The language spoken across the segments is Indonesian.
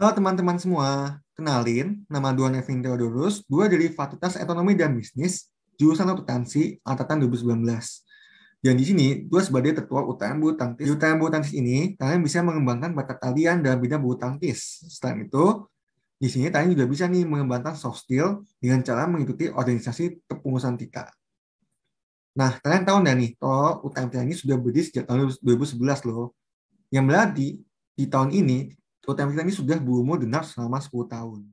Halo teman-teman semua, kenalin, nama Duan Evin Theodorus, dua dari Fakultas Ekonomi dan Bisnis, jurusan Akuntansi, angkatan 2019. Dan di sini, dua sebagai ketua UTM Bulu Tangkis. Di UTM Bulu Tangkis ini, kalian bisa mengembangkan bakat kalian dalam bidang bulu tangkis. Selain itu, di sini kalian juga bisa nih mengembangkan soft skill dengan cara mengikuti organisasi kepengurusan tika. Nah, kalian tahu nggak nih, kalau UTM ini sudah berdiri sejak tahun 2011 loh. Yang berarti di tahun ini UTM kita ini sudah berumur genap selama 10 tahun.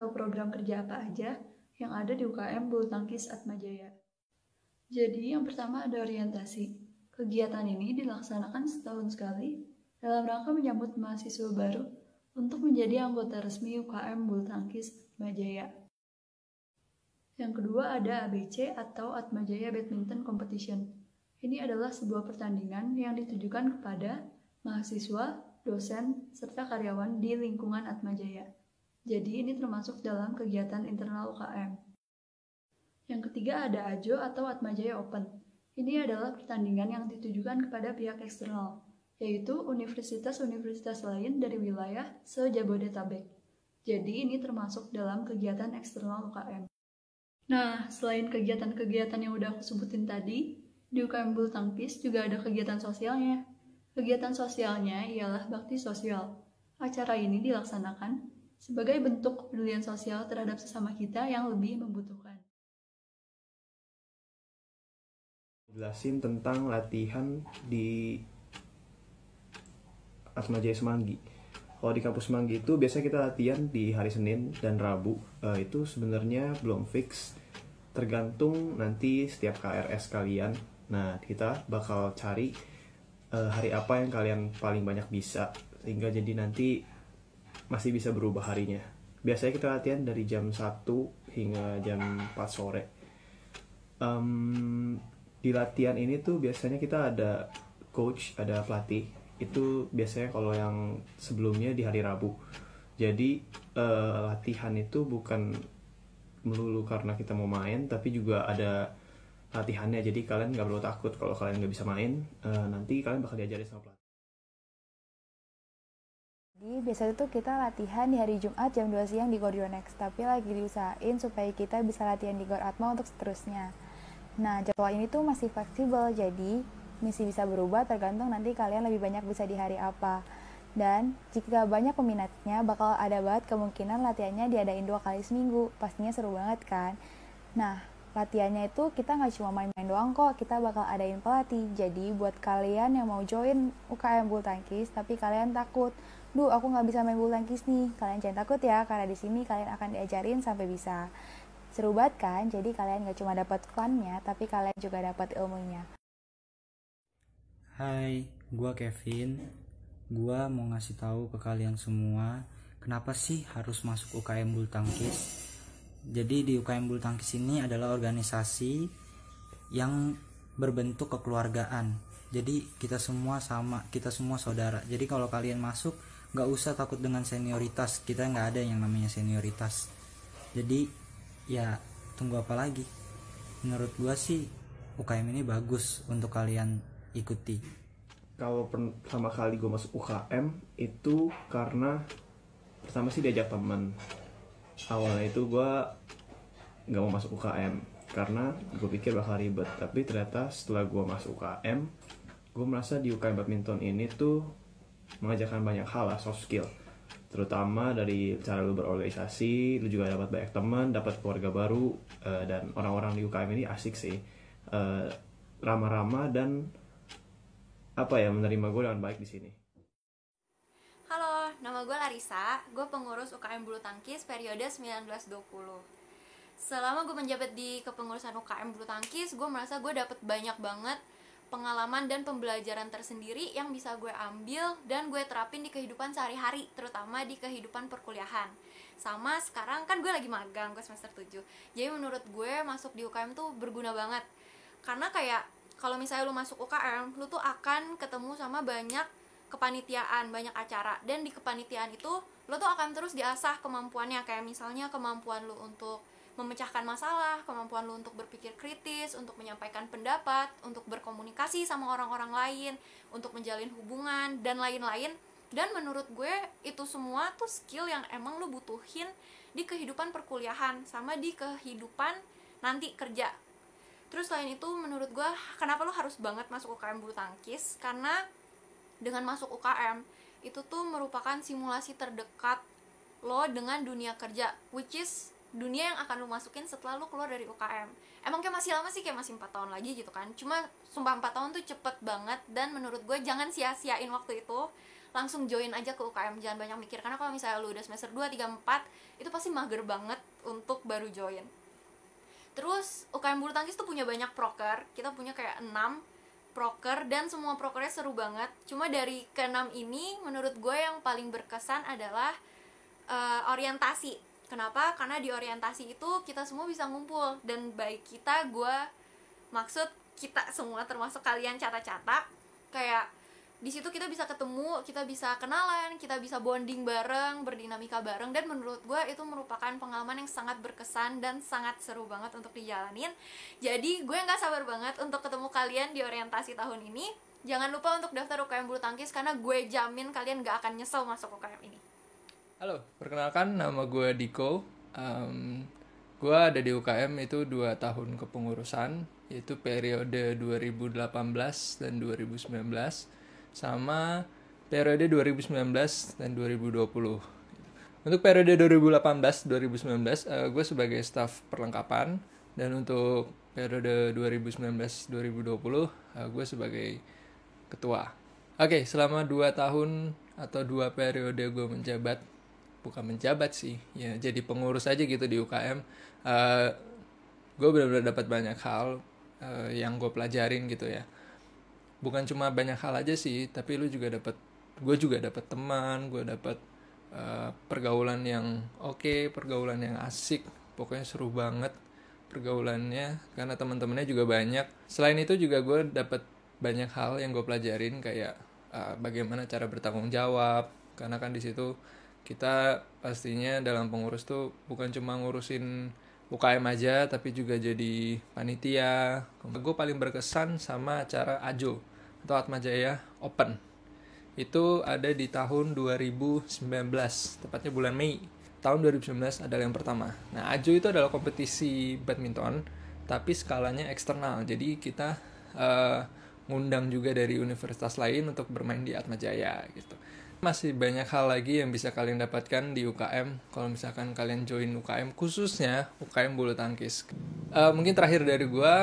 Program kerja apa aja yang ada di UKM Bulu Tangkis Atmajaya. Jadi yang pertama ada orientasi. Kegiatan ini dilaksanakan setahun sekali dalam rangka menyambut mahasiswa baru untuk menjadi anggota resmi UKM Bulu Tangkis Atmajaya. Yang kedua ada ABC atau Atmajaya Badminton Competition. Ini adalah sebuah pertandingan yang ditujukan kepada mahasiswa, dosen, serta karyawan di lingkungan Atmajaya. Jadi ini termasuk dalam kegiatan internal UKM. Yang ketiga ada AJO atau Atmajaya Open. Ini adalah pertandingan yang ditujukan kepada pihak eksternal, yaitu universitas-universitas lain dari wilayah se-Jabodetabek. Jadi ini termasuk dalam kegiatan eksternal UKM. Nah, selain kegiatan-kegiatan yang udah aku sebutin tadi, di UKM Bulu Tangkis juga ada kegiatan sosialnya. Kegiatan sosialnya ialah bakti sosial. Acara ini dilaksanakan sebagai bentuk kepedulian sosial terhadap sesama kita yang lebih membutuhkan. Jelasin tentang latihan di Atmajaya Semanggi. Kalau di kampus Semanggi itu biasanya kita latihan di hari Senin dan Rabu. Itu sebenarnya belum fix, tergantung nanti setiap KRS kalian. Nah, kita bakal cari hari apa yang kalian paling banyak bisa, sehingga jadi nanti masih bisa berubah harinya. Biasanya kita latihan dari jam 1 hingga jam 4 sore. Di latihan ini tuh biasanya kita ada coach, ada pelatih. Itu biasanya kalau yang sebelumnya di hari Rabu. Jadi latihan itu bukan melulu karena kita mau main, tapi juga ada latihannya. Jadi kalian nggak perlu takut kalau kalian nggak bisa main. Nanti kalian bakal diajarin sama pelatih. Jadi biasanya tuh kita latihan di hari Jumat jam 2 siang di Gor Yonex, tapi lagi diusahain supaya kita bisa latihan di Gor Atma untuk seterusnya. Nah, jadwal ini tuh masih fleksibel, jadi masih bisa berubah tergantung nanti kalian lebih banyak bisa di hari apa. Dan jika banyak peminatnya, bakal ada banget kemungkinan latihannya diadain 2 kali seminggu. Pastinya seru banget kan? Nah, latihannya itu kita nggak cuma main-main doang kok, kita bakal adain pelatih. Jadi buat kalian yang mau join UKM Bulu Tangkis, tapi kalian takut, duh aku nggak bisa main bulu tangkis nih, kalian jangan takut ya, karena di sini kalian akan diajarin sampai bisa. Seru banget kan? Jadi kalian gak cuma dapat fun-nya, tapi kalian juga dapat ilmunya. Hai, gua Kevin. Gua mau ngasih tahu ke kalian semua kenapa sih harus masuk UKM Bulu Tangkis. Jadi di UKM Bulu Tangkis ini adalah organisasi yang berbentuk kekeluargaan. Jadi kita semua sama, kita semua saudara. Jadi kalau kalian masuk, gak usah takut dengan senioritas. Kita gak ada yang namanya senioritas. Jadi ya tunggu apa lagi? Menurut gua sih UKM ini bagus untuk kalian ikuti. Kalau pertama kali gue masuk UKM itu karena pertama sih diajak teman. Awalnya itu gue nggak mau masuk UKM karena gue pikir bakal ribet, tapi ternyata setelah gue masuk UKM, gue merasa di UKM badminton ini tuh mengajarkan banyak hal lah, soft skill, terutama dari cara lu berorganisasi. Lu juga dapat banyak teman, dapat keluarga baru, dan orang-orang di UKM ini asik sih, ramah-ramah dan menerima gue dengan baik di sini. Halo, nama gue Larissa, gue pengurus UKM Bulu Tangkis periode 19-20. Selama gue menjabat di kepengurusan UKM Bulu Tangkis, gue merasa gue dapet banyak banget pengalaman dan pembelajaran tersendiri yang bisa gue ambil dan gue terapin di kehidupan sehari-hari, terutama di kehidupan perkuliahan. Sama sekarang kan gue lagi magang, gue semester 7. Jadi menurut gue masuk di UKM tuh berguna banget. Karena kayak kalau misalnya lu masuk UKM, lu tuh akan ketemu sama banyak kepanitiaan, banyak acara. Dan di kepanitiaan itu, lu tuh akan terus diasah kemampuannya. Kayak misalnya kemampuan lu untuk memecahkan masalah, kemampuan lu untuk berpikir kritis, untuk menyampaikan pendapat, untuk berkomunikasi sama orang-orang lain, untuk menjalin hubungan, dan lain-lain. Dan menurut gue itu semua tuh skill yang emang lu butuhin di kehidupan perkuliahan sama di kehidupan nanti kerja. Terus selain itu menurut gue kenapa lu harus banget masuk UKM bulu tangkis, karena dengan masuk UKM itu tuh merupakan simulasi terdekat lo dengan dunia kerja, which is dunia yang akan lo masukin setelah lo keluar dari UKM. Emang kayak masih lama sih, kayak masih 4 tahun lagi gitu kan. Cuma sumpah 4 tahun tuh cepet banget. Dan menurut gue jangan sia-siain waktu itu, langsung join aja ke UKM, jangan banyak mikir. Karena kalau misalnya lo udah semester 2, 3, 4 itu pasti mager banget untuk baru join. Terus UKM bulu tangkis tuh punya banyak proker. Kita punya kayak 6 proker dan semua prokernya seru banget. Cuma dari ke-6 ini menurut gue yang paling berkesan adalah orientasi. Kenapa? Karena di orientasi itu kita semua bisa ngumpul. Dan baik kita, gue maksud kita semua termasuk kalian cata-cata, kayak di situ kita bisa ketemu, kita bisa kenalan, kita bisa bonding bareng, berdinamika bareng. Dan menurut gue itu merupakan pengalaman yang sangat berkesan dan sangat seru banget untuk dijalanin. Jadi gue gak sabar banget untuk ketemu kalian di orientasi tahun ini. Jangan lupa untuk daftar UKM bulu tangkis, karena gue jamin kalian gak akan nyesel masuk UKM ini. Halo, perkenalkan nama gue Diko. Gue ada di UKM itu 2 tahun kepengurusan, yaitu periode 2018 dan 2019, sama periode 2019 dan 2020. Untuk periode 2018-2019, gue sebagai staf perlengkapan, dan untuk periode 2019-2020, gue sebagai ketua. Oke, selama 2 tahun atau 2 periode gue bukan menjabat sih, ya jadi pengurus aja gitu di UKM. Gue benar-benar dapat banyak hal yang gue pelajarin gitu ya. Bukan cuma banyak hal aja sih, tapi gue juga dapat teman, gue dapat pergaulan yang oke, pergaulan yang asik, pokoknya seru banget pergaulannya karena teman-temannya juga banyak. Selain itu juga gue dapat banyak hal yang gue pelajarin, kayak bagaimana cara bertanggung jawab, karena kan di situ kita pastinya dalam pengurus tuh bukan cuma ngurusin UKM aja, tapi juga jadi panitia. Gue paling berkesan sama acara AJO atau Atmajaya Open. Itu ada di tahun 2019, tepatnya bulan Mei. Tahun 2019 adalah yang pertama. Nah, AJO itu adalah kompetisi badminton, tapi skalanya eksternal. Jadi kita ngundang juga dari universitas lain untuk bermain di Atmajaya gitu. Masih banyak hal lagi yang bisa kalian dapatkan di UKM kalau misalkan kalian join UKM, khususnya UKM bulu tangkis. Mungkin terakhir dari gue,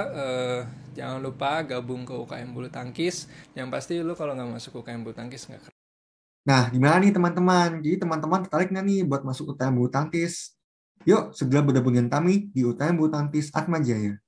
jangan lupa gabung ke UKM bulu tangkis. Yang pasti lu kalau nggak masuk UKM bulu tangkis nggak keren. Nah, gimana nih teman-teman? Jadi teman-teman tertarik nggak nih buat masuk UTM bulu tangkis? Yuk, segera bergabung dengan kami di UTM bulu tangkis Atmajaya.